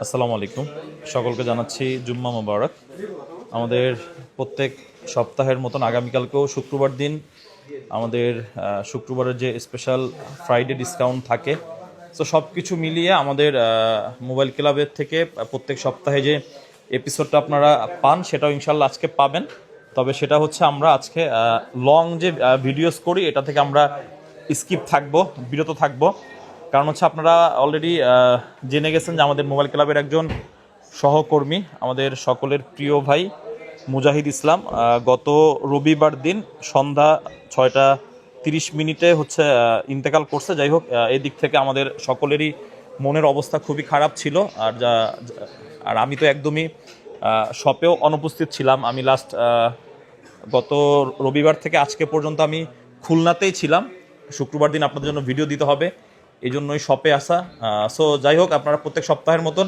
আসসালামু আলাইকুম, সকলকে জানাচ্ছি জুম্মা মোবারক। আমাদের প্রত্যেক সপ্তাহের মতন আগামীকালকেও শুক্রবার দিন আমাদের শুক্রবারের যে স্পেশাল ফ্রাইডে ডিসকাউন্ট থাকে, তো সব কিছু মিলিয়ে আমাদের মোবাইল ক্লাবের থেকে প্রত্যেক সপ্তাহে যে এপিসোডটা আপনারা পান সেটাও ইনশাল্লাহ আজকে পাবেন। তবে সেটা হচ্ছে আমরা আজকে লং যে ভিডিওস করি এটা থেকে আমরা স্কিপ থাকবো, বিরত থাকবো। কারণ হচ্ছে আপনারা অলরেডি জেনে গেছেন যে আমাদের মোবাইল ক্লাবের একজন সহকর্মী, আমাদের সকলের প্রিয় ভাই মুজাহিদ ইসলাম গত রবিবার দিন সন্ধ্যা 6টা 30 মিনিটে হচ্ছে ইন্তেকাল করছে। যাই হোক, এই দিক থেকে আমাদের সকলেরই মনের অবস্থা খুবই খারাপ ছিল। আর আমি তো একদমই শপেও অনুপস্থিত ছিলাম। আমি লাস্ট গত রবিবার থেকে আজকে পর্যন্ত আমি খুলনাতেই ছিলাম। শুক্রবার দিন আপনাদের জন্য ভিডিও দিতে হবে, এই জন্যই শপে আসা। সো যাই হোক, আপনারা প্রত্যেক সপ্তাহের মতন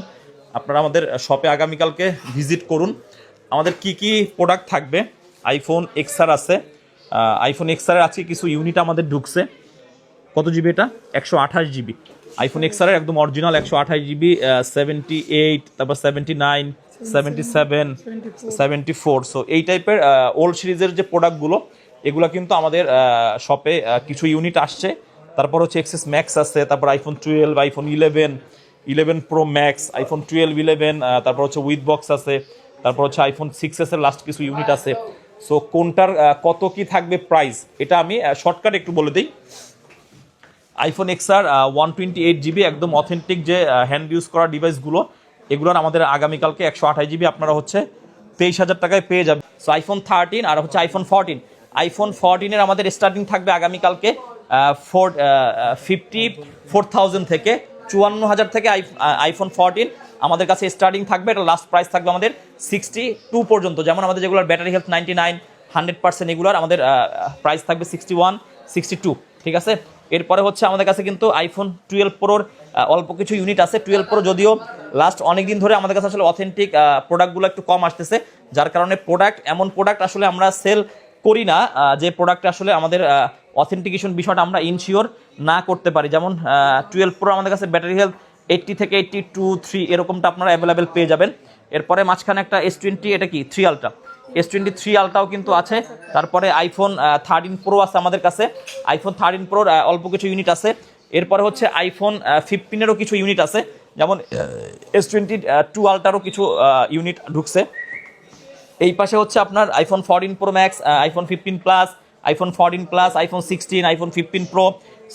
আপনারা আমাদের শপে আগামীকালকে ভিজিট করুন। আমাদের কি কি প্রোডাক্ট থাকবে, আইফোন এক্সআর আছে। আইফোন এক্সআরের আজকে কিছু ইউনিট আমাদের ঢুকছে। কত জিবি এটা? 128 জিবি। আইফোন এক্সআরের একদম অরিজিনাল 128 জিবি, 78, তারপর 79, 77, 74। সো এই টাইপের ওল্ড সিরিজের যে প্রোডাক্টগুলো, এগুলো কিন্তু আমাদের শপে কিছু ইউনিট আসছে। তারপর হচ্ছে এক্সএস ম্যাক্স আছে, তারপর iPhone 12, iPhone 11 pro max, iPhone 12, 11, তারপর হচ্ছে উইথ বক্স আছে, তারপর হচ্ছে আইফোন 6s এর লাস্ট কিছু ইউনিট আছে। সো কোনটার কত কি থাকবে প্রাইস, এটা আমি শর্টকাট একটু বলে দিই। আইফোন এক্সআর 128 জিবি, একদম অথেন্টিক যে হ্যান্ড ইউজ করা ডিভাইসগুলো, এগুলোর আমাদের আগামীকালকে 128 জিবি আপনারা হচ্ছে 23,000 টাকায় পেয়ে যাবেন। সো আইফোন 13 আর হচ্ছে আইফোন 14, আইফোন 14-এর আমাদের স্টার্টিং থাকবে আগামীকালকে 54,000 থেকে, 54,000 থেকে আইফোন 14 আমাদের কাছে স্টার্টিং থাকবে। এটা লাস্ট প্রাইস থাকবে আমাদের 62 পর্যন্ত। যেমন আমাদের যেগুলোর ব্যাটারি হেলথ 99, 100%, এগুলোর আমাদের প্রাইস থাকবে 61, 62, ঠিক আছে। এরপরে হচ্ছে আমাদের কাছে কিন্তু আইফোন 12 প্রোর অল্প কিছু ইউনিট আছে। 12 প্রো যদিও লাস্ট অনেক দিন ধরে আমাদের কাছে আসলে অথেন্টিক প্রোডাক্টগুলো একটু কম আসতেছে, যার কারণে এমন প্রোডাক্ট আসলে আমরা সেল করি না যে প্রোডাক্টে আসলে আমাদের অথেন্টিকেশন বিষয়টা আমরা ইনশিওর না করতে পারি। যেমন 12 প্রো আমাদের কাছে ব্যাটারি হেলথ 80 থেকে 82, 3 এরকমটা আপনারা অ্যাভেলেবেল পেয়ে যাবেন। এরপরে মাঝখানে একটা S20, এটা কি 3 আলট্রা, S23 আলট্রাও কিন্তু আছে। তারপরে আইফোন 13 প্রো আছে আমাদের কাছে, আইফোন 13 প্রোর অল্প কিছু ইউনিট আছে। এরপরে হচ্ছে আইফোন 15-এরও কিছু ইউনিট আছে, যেমন S22 আলট্রারও কিছু ইউনিট ঢুকছে। এই পাশে হচ্ছে আপনার iPhone 14 pro max, iPhone 15 plus, iPhone 14 plus, iPhone 16, iPhone 15 pro.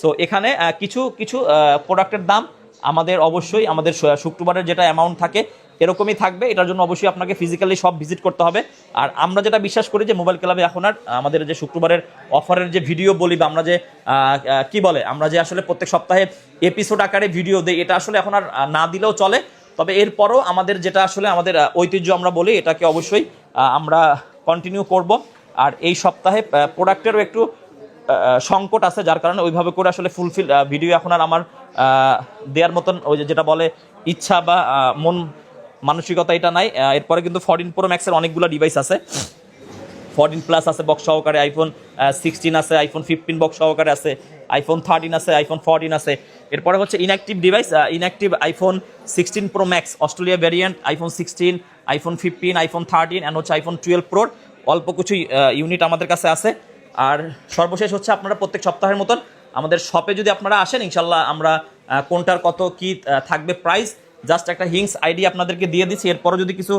So এখানে কিছু কিছু প্রোডাক্টের দাম আমাদের অবশ্যই আমাদের শুক্রবারের যেটা অ্যামাউন্ট থাকে এরকমই থাকবে। এটার জন্য অবশ্যই আপনাকে ফিজিক্যালি সব ভিজিট করতে হবে। আর আমরা যেটা বিশ্বাস করি যে মোবাইল ক্লাবে এখন আর আমাদের যে শুক্রবারের অফারের যে ভিডিও বলি, বা আমরা যে আমরা যে আসলে প্রত্যেক সপ্তাহে এপিসোড আকারে ভিডিও দিই, এটা আসলে এখন আর না দিলেও চলে। তবে এরপরও আমাদের যেটা আসলে আমাদের ঐতিহ্য আমরা বলি, এটাকে অবশ্যই আমরা কন্টিনিউ করব। আর এই সপ্তাহে প্রোডাক্টেরও একটু সংকট আছে, যার কারণে ওইভাবে করে আসলে ফুলফিল ভিডিও এখন আর আমার দেওয়ার মতন ওই যেটা বলে ইচ্ছা বা মন মানসিকতা এটা নাই। এরপরে কিন্তু 14 প্রো ম্যাক্সের অনেকগুলো ডিভাইস আছে। 14 প্লাস আছে বক্স সহকারে, আইফোন 16 আছে, আইফোন 15 বক্স সহকারে আছে, আইফোন 13 আছে, আইফোন 14 আছে। এরপরে হচ্ছে inactive device, inactive iPhone 16 pro max Australia variant, iPhone 16, iPhone 15, iPhone 13 and হচ্ছে আইফোন 12 প্রোর অল্প কিছু ইউনিট আমাদের কাছে আছে। আর সর্বশেষ হচ্ছে আপনারা প্রত্যেক সপ্তাহের মতন আমাদের শপে যদি আপনারা আসেন, ইনশাল্লাহ আমরা কোনটার কত কি থাকবে প্রাইস জাস্ট একটা হিংস আইডিয়া আপনাদেরকে দিয়ে দিচ্ছি। এরপরও যদি কিছু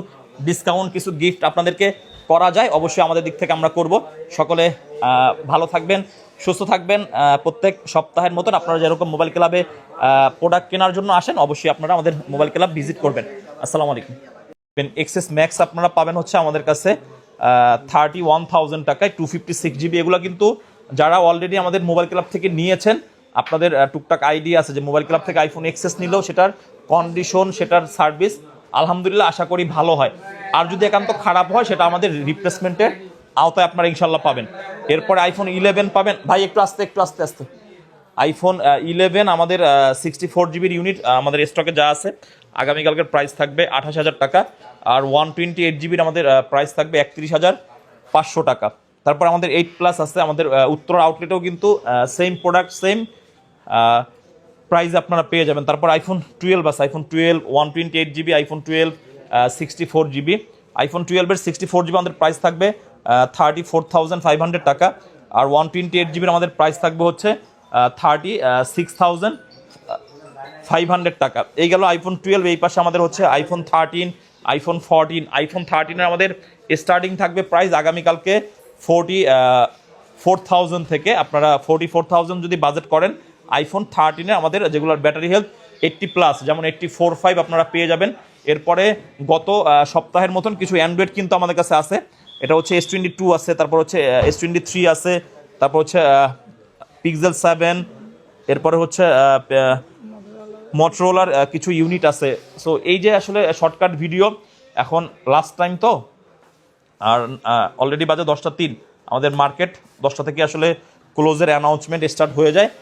ডিসকাউন্ট, কিছু গিফট আপনাদেরকে করা যায়, অবশ্যই আমাদের দিক থেকে আমরা করব। সকলে ভালো থাকবেন, সুস্থ থাকবেন। প্রত্যেক সপ্তাহের মতন আপনারা যেরকম মোবাইল ক্লাবে প্রোডাক্ট কেনার জন্য আসেন, অবশ্যই আপনারা আমাদের মোবাইল ক্লাব ভিজিট করবেন। আসসালামু আলাইকুম। এক্সএস ম্যাক্স আপনারা পাবেন হচ্ছে আমাদের কাছে 31,000 টাকায়, 256 জিবি। এগুলো কিন্তু যারা অলরেডি আমাদের মোবাইল ক্লাব থেকে নিয়েছেন, আপনাদের টুকটাক আইডিয়া আছে যে মোবাইল ক্লাব থেকে আইফোন এক্সএস নিলেও সেটার কন্ডিশন, সেটার সার্ভিস আলহামদুলিল্লাহ আশা করি ভালো হয়। আর যদি একান্ত খারাপ হয়, সেটা আমাদের রিপ্লেসমেন্টের আওতায় আপনারা ইনশাল্লাহ পাবেন। এরপরে আইফোন 11 পাবেন। ভাই একটু আস্তে। আইফোন 11 আমাদের 64 জিবির ইউনিট আমাদের স্টকে যা আছে, আগামীকালকের প্রাইস থাকবে 28,000 টাকা। আর 128 জিবির আমাদের প্রাইস থাকবে 31,500 টাকা। তারপর আমাদের 8 প্লাস আছে, আমাদের উত্তর আউটলেটেও কিন্তু সেম প্রোডাক্ট, সেম প্রাইস আপনারা পেয়ে যাবেন। তারপর আইফোন 12 আছে, iPhone 12 128 GB, iPhone 12 64 GB. IPhone 12-এর 64 জিবি আমাদের প্রাইস থাকবে 34,500 টাকা, আর 128 জিবির আমাদের প্রাইস থাকবে হচ্ছে 36,500 টাকা। এই গেল আইফোন 12। এই পাশে আমাদের হচ্ছে আইফোন 13, আইফোন 14। আইফোন 13-এর আমাদের স্টার্টিং থাকবে প্রাইস আগামীকালকে 44,000 থেকে। আপনারা 44,000 যদি বাজেট করেন, আইফোন 13-এ আমাদের যেগুলোর ব্যাটারি হেলথ 80+, যেমন 84.5 আপনারা পেয়ে যাবেন। এরপরে গত সপ্তাহের মতন কিছু অ্যান্ড্রয়েড কিন্তু আমাদের কাছে আছে। এটা হচ্ছে S22 আছে, তারপর হচ্ছে S23 আছে, তারপর হচ্ছে পিক্সেল 7, এরপরে হচ্ছে মটোরোলার কিছু ইউনিট আছে। সো এই যে আসলে শর্টকাট ভিডিও, এখন লাস্ট টাইম তো, আর অলরেডি বাজে 10টা 3, আমাদের মার্কেট 10টা থেকে আসলে ক্লোজের অ্যানাউন্সমেন্ট স্টার্ট হয়ে যায়।